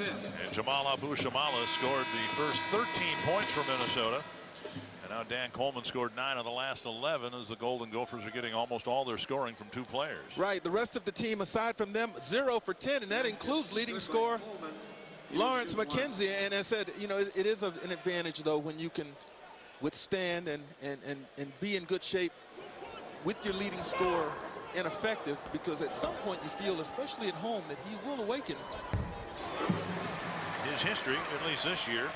And Jamal Abu-Shamala scored the first 13 points for Minnesota. And now Dan Coleman scored 9 of the last 11 as the Golden Gophers are getting almost all their scoring from 2 players. Right. The rest of the team, aside from them, 0 for 10, and that includes leading scorer Lawrence McKenzie. And I said, you know, it is an advantage, though, when you can withstand and be in good shape with your leading scorer and effective, because at some point you feel, especially at home, that he will awaken. His history, at least this year,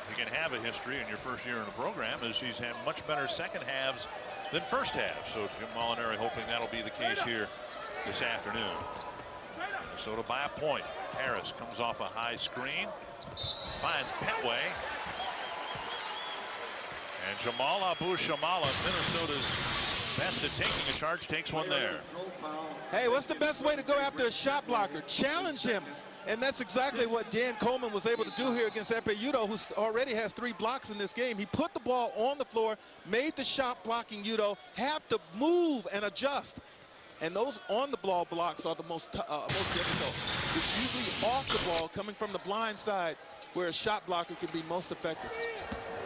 you can have a history in your first year in a program, is he's had much better second halves than first halves. So Jim Molinari hoping that'll be the case here this afternoon. Minnesota by a point. Harris comes off a high screen, finds Petway. And Jamal Abu-Shamala, Minnesota's best at taking a charge, takes one there. Hey, what's the best way to go after a shot blocker? Challenge him. And that's exactly what Dan Coleman was able to do here against Epe Udo, who already has 3 blocks in this game. He put the ball on the floor, made the shot blocking Udo have to move and adjust. And those on the ball blocks are the most difficult. It's usually off the ball, coming from the blind side, where a shot blocker can be most effective.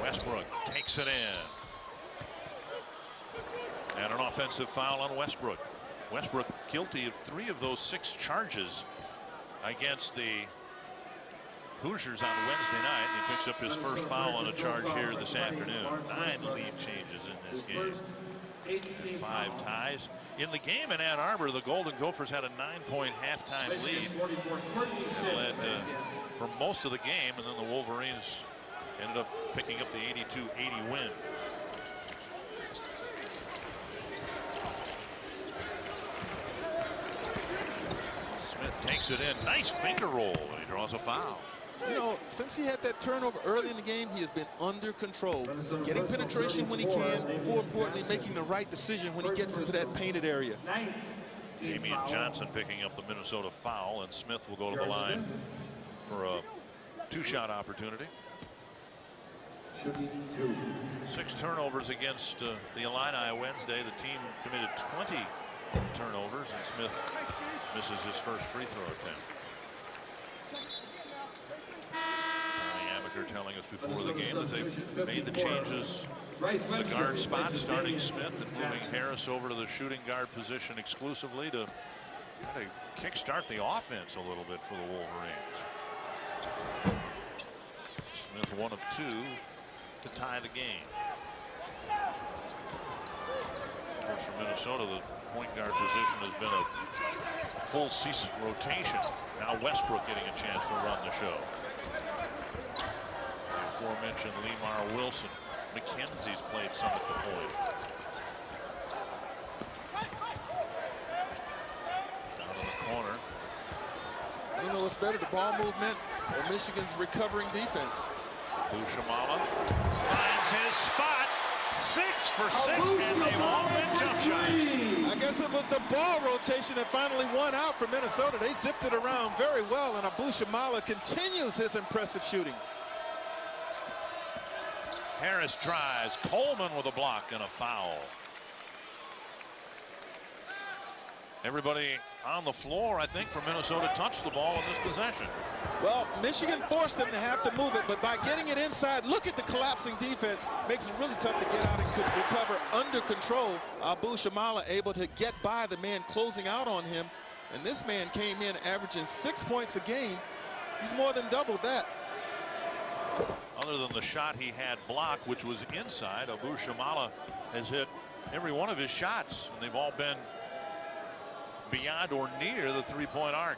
Westbrook takes it in. And an offensive foul on Westbrook. Westbrook guilty of 3 of those 6 charges against the Hoosiers on Wednesday night. He picks up his first foul on a charge here this afternoon. 9 lead changes in this game. 5 ties. In the game in Ann Arbor, the Golden Gophers had a 9-point halftime lead. They led for most of the game, and then the Wolverines ended up picking up the 82-80 win. Smith takes it in. Nice finger roll, and he draws a foul. You know, since he had that turnover early in the game, he has been under control, getting penetration when he can, more importantly, making the right decision when he gets into that painted area. Damian Johnson picking up the Minnesota foul, and Smith will go to the line for a 2-shot opportunity. 6 turnovers against the Illini Wednesday. The team committed 20 turnovers, and Smith misses his first free throw attempt. Telling us before the game that they've made the changes the guard spot, starting Smith and moving Harris over to the shooting guard position exclusively to kind of kickstart the offense a little bit for the Wolverines. Smith 1 of 2 to tie the game. Of course, for Minnesota, the point guard position has been a full season rotation. Now Westbrook getting a chance to run the show. Aforementioned Lemar Wilson. McKenzie's played some at the point. Down in the corner. I don't know what's better, the ball movement or Michigan's recovering defense. Abu-Shamala finds his spot. 6 for 6, and they've all been jump shots. I guess it was the ball rotation that finally won out for Minnesota. They zipped it around very well, and Abu-Shamala continues his impressive shooting. Harris drives. Coleman with a block and a foul. Everybody on the floor, I think, for Minnesota touched the ball in this possession. Well, Michigan forced them to have to move it, but by getting it inside, look at the collapsing defense. Makes it really tough to get out and recover under control. Abu-Shamala able to get by the man closing out on him. And this man came in averaging 6 points a game. He's more than doubled that. Other than the shot he had blocked, which was inside, Abu-Shamala has hit every one of his shots, and they've all been beyond or near the 3-point arc.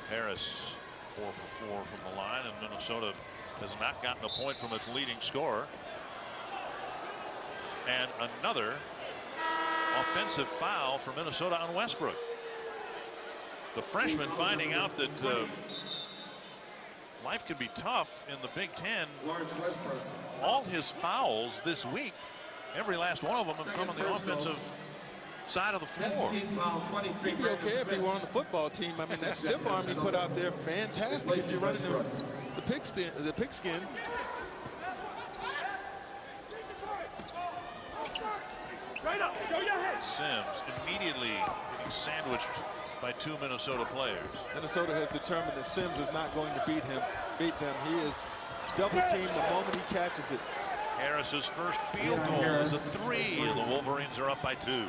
Harris 4 for 4 from the line, and Minnesota has not gotten a point from its leading scorer. And another offensive foul for Minnesota on Westbrook. The freshman finding out that life can be tough in the Big Ten. All his fouls this week, every last one of them have come on the offensive side of the floor. He'd be okay if he were on the football team. I mean, that stiff arm he put out there, fantastic if you're running the pigskin. Sims immediately getting sandwiched by 2 Minnesota players. Minnesota has determined that Sims is not going to beat them. He is double teamed the moment he catches it. Harris's first field goal is a 3, and the Wolverines are up by 2.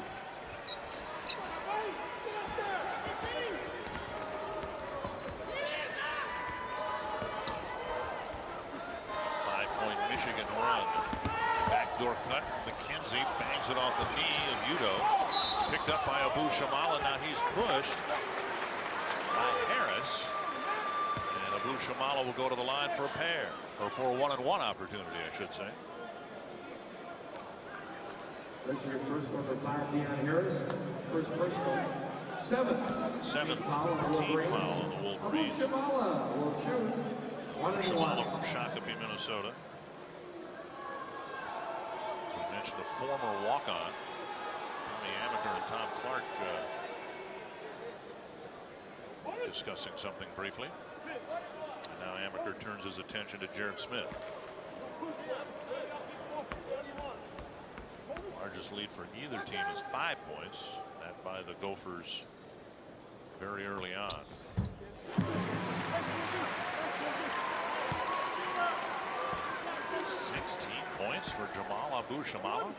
5-point Michigan run. Backdoor cut. McKenzie bangs it off the knee of Udo. Picked up by Abu-Shamala. Now he's pushed by Harris. And Abu-Shamala will go to the line for a pair. Or for a 1-and-1 opportunity, I should say. Let's hear first number 5, Deion Harris. First personal. 7th team foul on the Wolverines. Abu-Shamala will shoot. 1-and-1 from Shakopee, Minnesota. As we mentioned, a former walk-on. Tommy Amaker and Tom Clark discussing something briefly. And now Amaker turns his attention to Jared Smith. Largest lead for either team is 5 points. That by the Gophers very early on. 16 points for Jamal Abu-Shamala.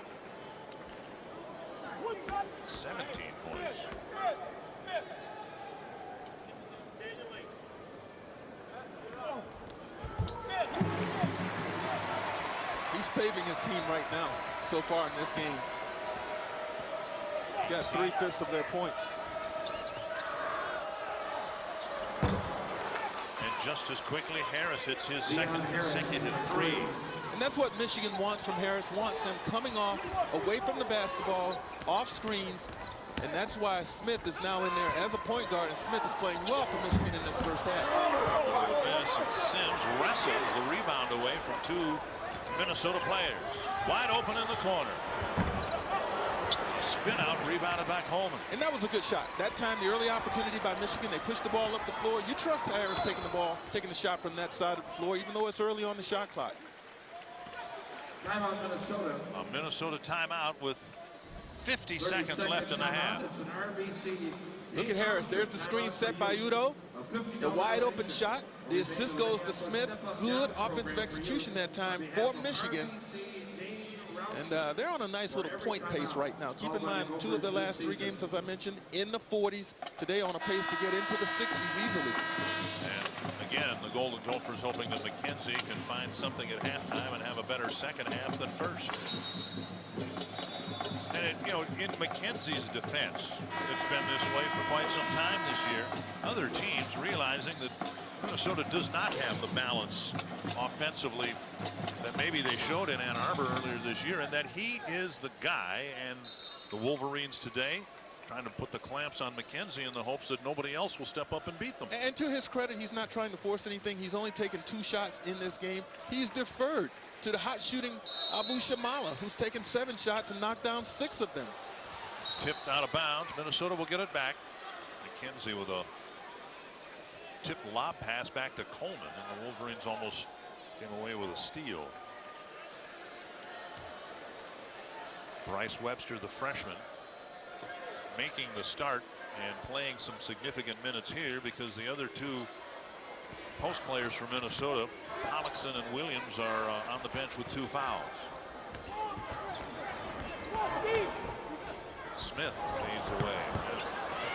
17 points. He's saving his team right now so far in this game. He's got 3/5 of their points. And just as quickly, Harris hits his second consecutive 3. And that's what Michigan wants from Harris. Wants him coming off, away from the basketball, off screens. And that's why Smith is now in there as a point guard. And Smith is playing well for Michigan in this first half. Yes, and Sims wrestles the rebound away from 2 Minnesota players. Wide open in the corner. Spin out, rebounded by Coleman. And that was a good shot. That time, the early opportunity by Michigan, they pushed the ball up the floor. You trust Harris taking the ball, taking the shot from that side of the floor, even though it's early on the shot clock. Timeout, Minnesota. A Minnesota timeout with 50 seconds left in the half. It's an RBC. Look at Harris. There's the screen set by Udo. The wide open shot. The assist goes to Smith. Good offensive execution that time for Michigan. And they're on a nice little point pace right now. Keep in mind, 2 of the last 3 games, as I mentioned, in the 40s. Today on a pace to get into the 60s easily. And again, the Golden Gophers hoping that McKenzie can find something at halftime and have a better second half than first. And, you know, in McKenzie's defense, it's been this way for quite some time this year. Other teams realizing that Minnesota does not have the balance offensively that maybe they showed in Ann Arbor earlier this year, and that he is the guy. And the Wolverines today trying to put the clamps on McKenzie in the hopes that nobody else will step up and beat them. And to his credit, he's not trying to force anything. He's only taken 2 shots in this game. He's deferred to the hot shooting Abu-Shamala, who's taken 7 shots and knocked down 6 of them. Tipped out of bounds. Minnesota will get it back. McKenzie with a tip lob pass back to Coleman, and the Wolverines almost came away with a steal. Bryce Webster, the freshman, making the start and playing some significant minutes here because the other 2 post players for Minnesota, Pollockson and Williams, are on the bench with 2 fouls. Smith fades away.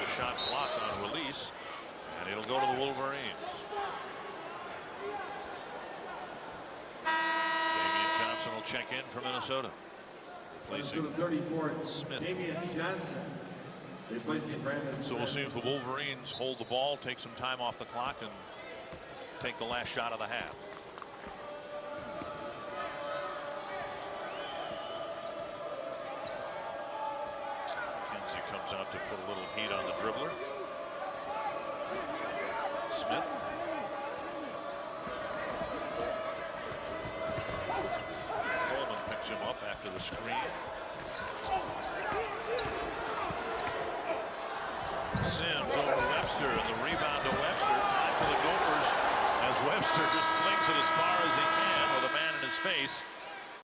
The shot blocked on release, and it'll go to the Wolverines. Damian Johnson will check in for Minnesota, replacing 34, Smith. Damian Johnson. Replacing Brandon. So we'll see if the Wolverines hold the ball, take some time off the clock, and take the last shot of the half. McKenzie comes out to put a little heat on the dribbler. Smith. Coleman picks him up after the screen. Sims over Webster, and the rebound to Webster. Time for the Gophers as Webster just flings it as far as he can with a man in his face.